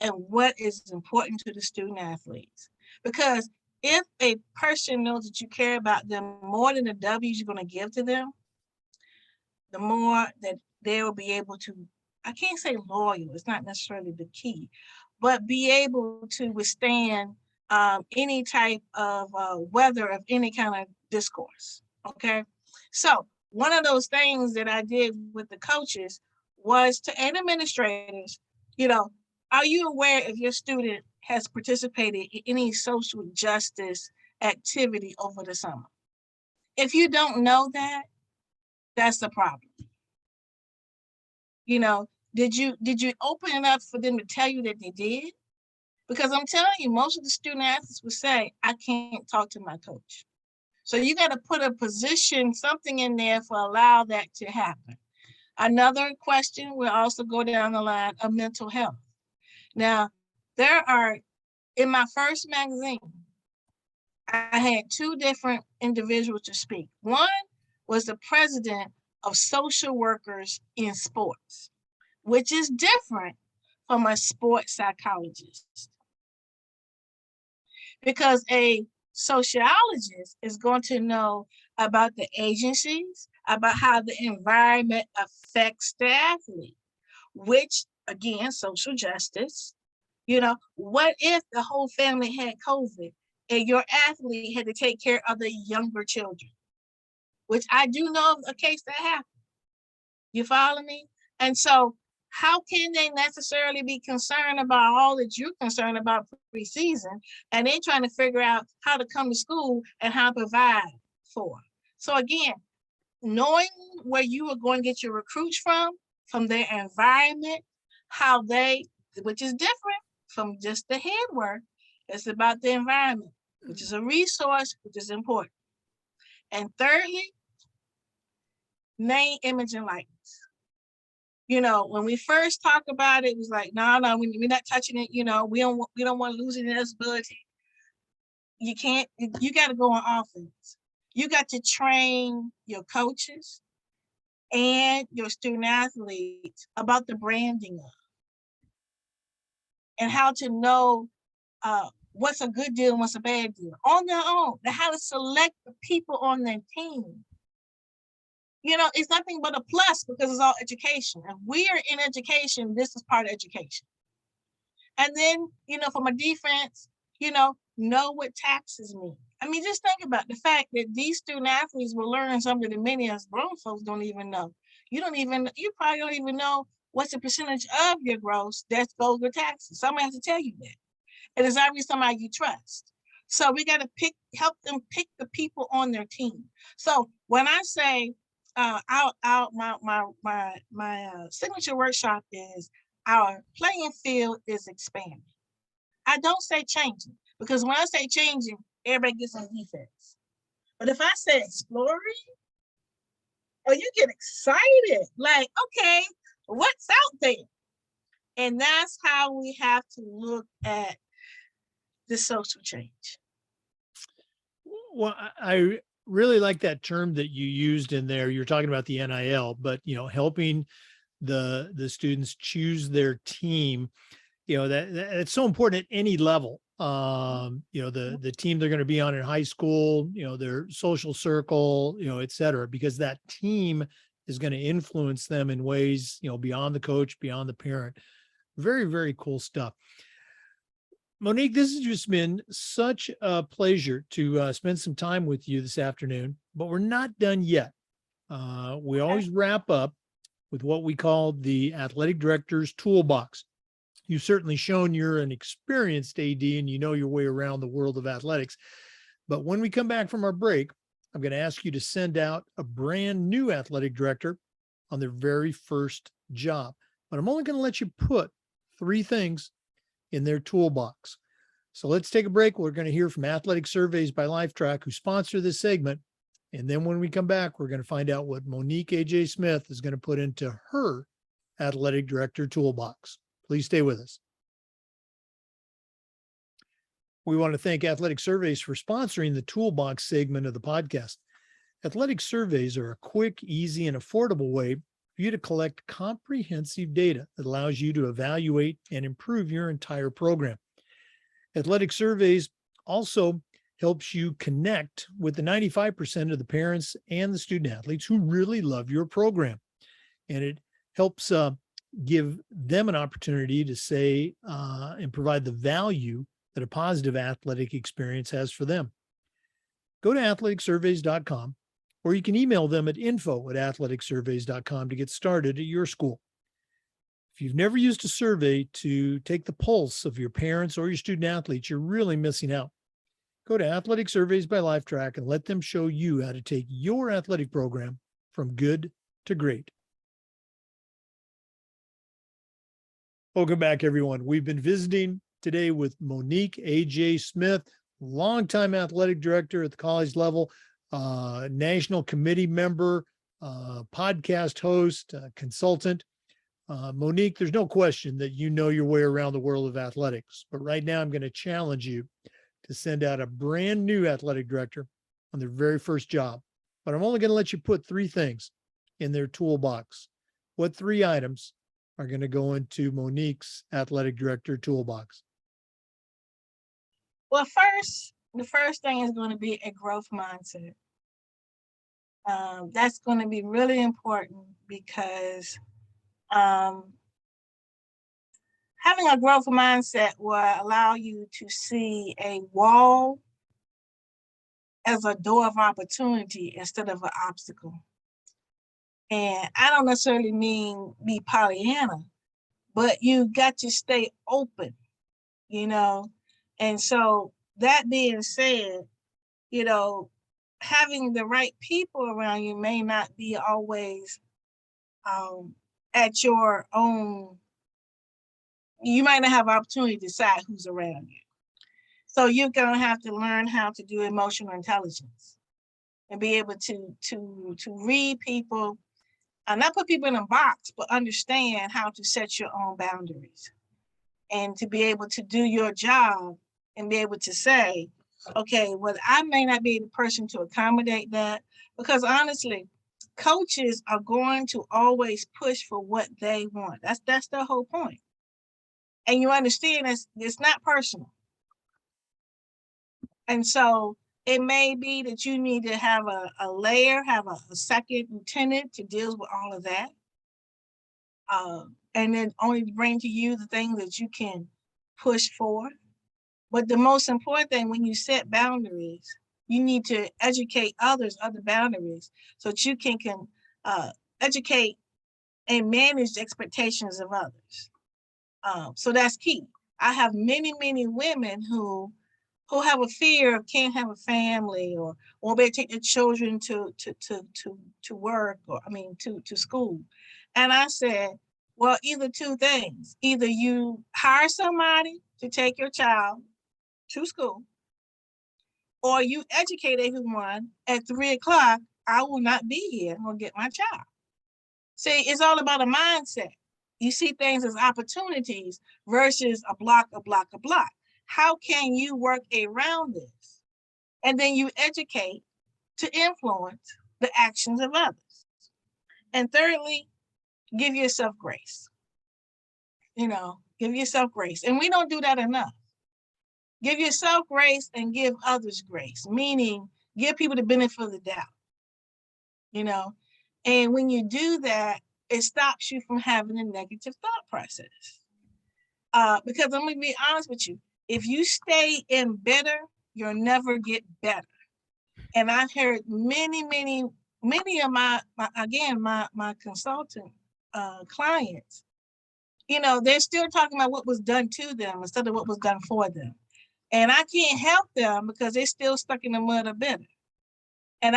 and what is important to the student athletes. Because if a person knows that you care about them more than the W's you're going to give to them, the more that they will be able to, I can't say loyal, it's not necessarily the key, but be able to withstand any type of weather of any kind of discourse. Okay. So one of those things that I did with the coaches was to, and administrators, are you aware if your student has participated in any social justice activity over the summer? If you don't know that, that's the problem. Did you open it up for them to tell you that they did? Because I'm telling you, most of the student athletes would say, I can't talk to my coach. So you got to put a position, something in there for allow that to happen. Another question will also go down the line of mental health. Now, in my first magazine, I had two different individuals to speak. One was the president of social workers in sports, which is different from a sports psychologist. Because a sociologist is going to know about the agencies, about how the environment affects the athlete, which, again, social justice. What if the whole family had COVID and your athlete had to take care of the younger children? Which I do know of a case that happened. You follow me? And so how can they necessarily be concerned about all that you're concerned about preseason, and they're trying to figure out how to come to school and how to provide for? So again, knowing where you are going to get your recruits from their environment, which is different from just the head work, it's about the environment, which is a resource, which is important. And thirdly, name, image, and likeness. When we first talked about it was like, no, we're not touching it. We don't want to lose eligibility. You got to go on offense. You got to train your coaches and your student athletes about the branding of and how to know what's a good deal and what's a bad deal on their own, and how to select the people on their team. It's nothing but a plus because it's all education. If we are in education, this is part of education. And then, from a defense, know what taxes mean. I mean, just think about the fact that these student athletes will learn something that many of us grown folks don't even know. You probably don't even know what's the percentage of your gross that goes with taxes. Somebody has to tell you that. And it's obviously somebody you trust. So we got to help them pick the people on their team. So when I say my signature workshop is our playing field is expanding. I don't say changing, because when I say changing, everybody gets on defense. But if I say exploring, you get excited. Like, okay, what's out there? And that's how we have to look at the social change. Well, I really like that term that you used in there. You're talking about the NIL, but helping the students choose their team. That's so important at any level. the team they're going to be on in high school, their social circle, et cetera, because that team is going to influence them in ways, beyond the coach, beyond the parent. Very, very cool stuff. Monique, this has just been such a pleasure to spend some time with you this afternoon, but we're not done yet. We always wrap up with what we call the athletic director's toolbox. You've certainly shown you're an experienced AD and you know your way around the world of athletics. But when we come back from our break, I'm going to ask you to send out a brand new athletic director on their very first job. But I'm only going to let you put 3 things in their toolbox. So let's take a break. We're going to hear from Athletic Surveys by Lifetrack, who sponsor this segment. And then when we come back, we're going to find out what Monique AJ Smith is going to put into her athletic director toolbox. Please stay with us. We want to thank Athletic Surveys for sponsoring the Toolbox segment of the podcast. Athletic Surveys are a quick, easy, and affordable way for you to collect comprehensive data that allows you to evaluate and improve your entire program. Athletic Surveys also helps you connect with the 95% of the parents and the student athletes who really love your program. And it helps give them an opportunity to say and provide the value that a positive athletic experience has for them. Go to athleticsurveys.com, or you can email them at info@athleticsurveys.com to get started at your school. If you've never used a survey to take the pulse of your parents or your student athletes, you're really missing out. Go to Athletic Surveys by Lifetrack and let them show you how to take your athletic program from good to great. Welcome back, everyone. We've been visiting today with Monique A J Smith, longtime athletic director at the college level, national committee member, podcast host, consultant. Monique, there's no question that you know your way around the world of athletics, but right now I'm going to challenge you to send out a brand new athletic director on their very first job. But I'm only going to let you put 3 things in their toolbox. What 3 items are going to go into Monique's athletic director toolbox? Well, the first thing is going to be a growth mindset. That's going to be really important because having a growth mindset will allow you to see a wall as a door of opportunity instead of an obstacle. And I don't necessarily mean be Pollyanna, but you got to stay open, And so that being said, having the right people around you may not be always at your own. You might not have opportunity to decide who's around you. So you're going to have to learn how to do emotional intelligence and be able to read people, and not put people in a box, but understand how to set your own boundaries and to be able to do your job and be able to say, okay, well, I may not be the person to accommodate that, because honestly, coaches are going to always push for what they want. That's the whole point. And you understand it's not personal. And so it may be that you need to have a layer, have a second lieutenant to deal with all of that. And then only bring to you the things that you can push for. But the most important thing, when you set boundaries, you need to educate others, other boundaries, so that you can educate and manage the expectations of others. So that's key. I have many, many women who have a fear of can't have a family or won't be able to take their children to work, or to school. And I said, well, either 2 things. Either you hire somebody to take your child to school, or you educate everyone at 3:00, I will not be here. I'm going to get my child. See, it's all about a mindset. You see things as opportunities versus a block. How can you work around this? And then you educate to influence the actions of others. And thirdly, give yourself grace. Give yourself grace. And we don't do that enough. Give yourself grace and give others grace, meaning give people the benefit of the doubt, you know? And when you do that, it stops you from having a negative thought process. Because I'm gonna be honest with you, if you stay in bitter, you'll never get better. And I've heard many of my consultant clients, you know, they're still talking about what was done to them instead of what was done for them. And I can't help them because they're still stuck in the mud of bitter. And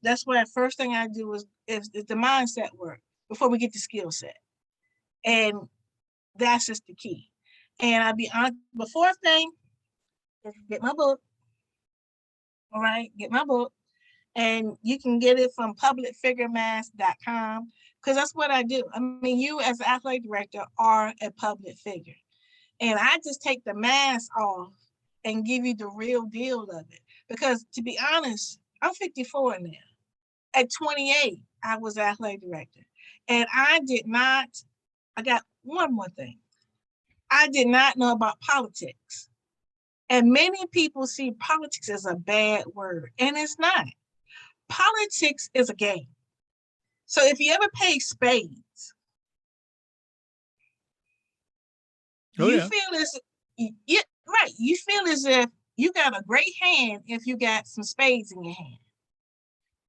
that's why the first thing I do is the mindset work before we get the skill set. And that's just the key. And I'll be honest, the fourth thing is get my book. All right, get my book. And you can get it from publicfiguremask.com because that's what I do. I mean, you as an athletic director are a public figure. And I just take the mask off and give you the real deal of it. Because to be honest, I'm 54 now. At 28, I was athletic director. And I got one more thing. I did not know about politics. And many people see politics as a bad word, and it's not. Politics is a game. So if you ever play spades, you feel as you feel as if you got a great hand if you got some spades in your hand.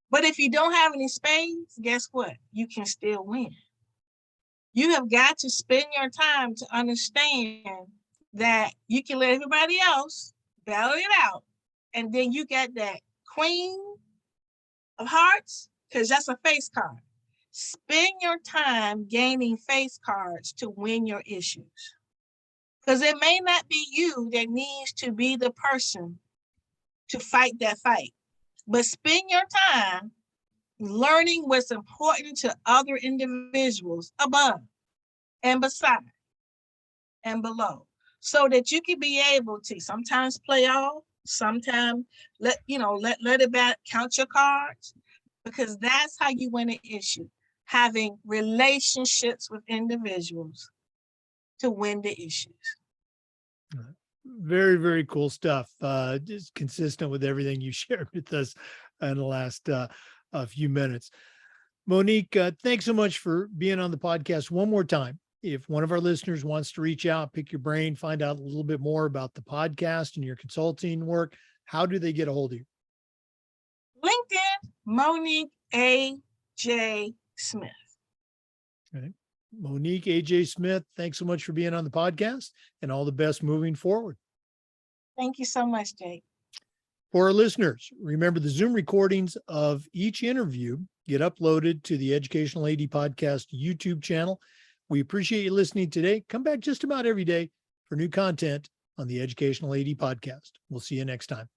But if you don't have any spades, guess what? You can still win. You have got to spend your time to understand that you can let everybody else battle it out. And then you got that queen of hearts, because that's a face card. Spend your time gaining face cards to win your issues. Because it may not be you that needs to be the person to fight that fight, but spend your time learning what's important to other individuals above and beside and below, so that you can be able to sometimes play off, sometimes let it back, count your cards, because that's how you win an issue, having relationships with individuals to win the issues. Very, very cool stuff. Just consistent with everything you shared with us in the last few minutes. Monique, thanks so much for being on the podcast one more time. If one of our listeners wants to reach out, pick your brain, find out a little bit more about the podcast and your consulting work, how do they get a hold of you? LinkedIn, Monique A J Smith. Okay. Monique A J Smith, thanks so much for being on the podcast and all the best moving forward. Thank you so much, Jake. For our listeners, remember the Zoom recordings of each interview get uploaded to the Educational AD Podcast YouTube channel. We appreciate you listening today. Come back just about every day for new content on the Educational AD Podcast. We'll see you next time.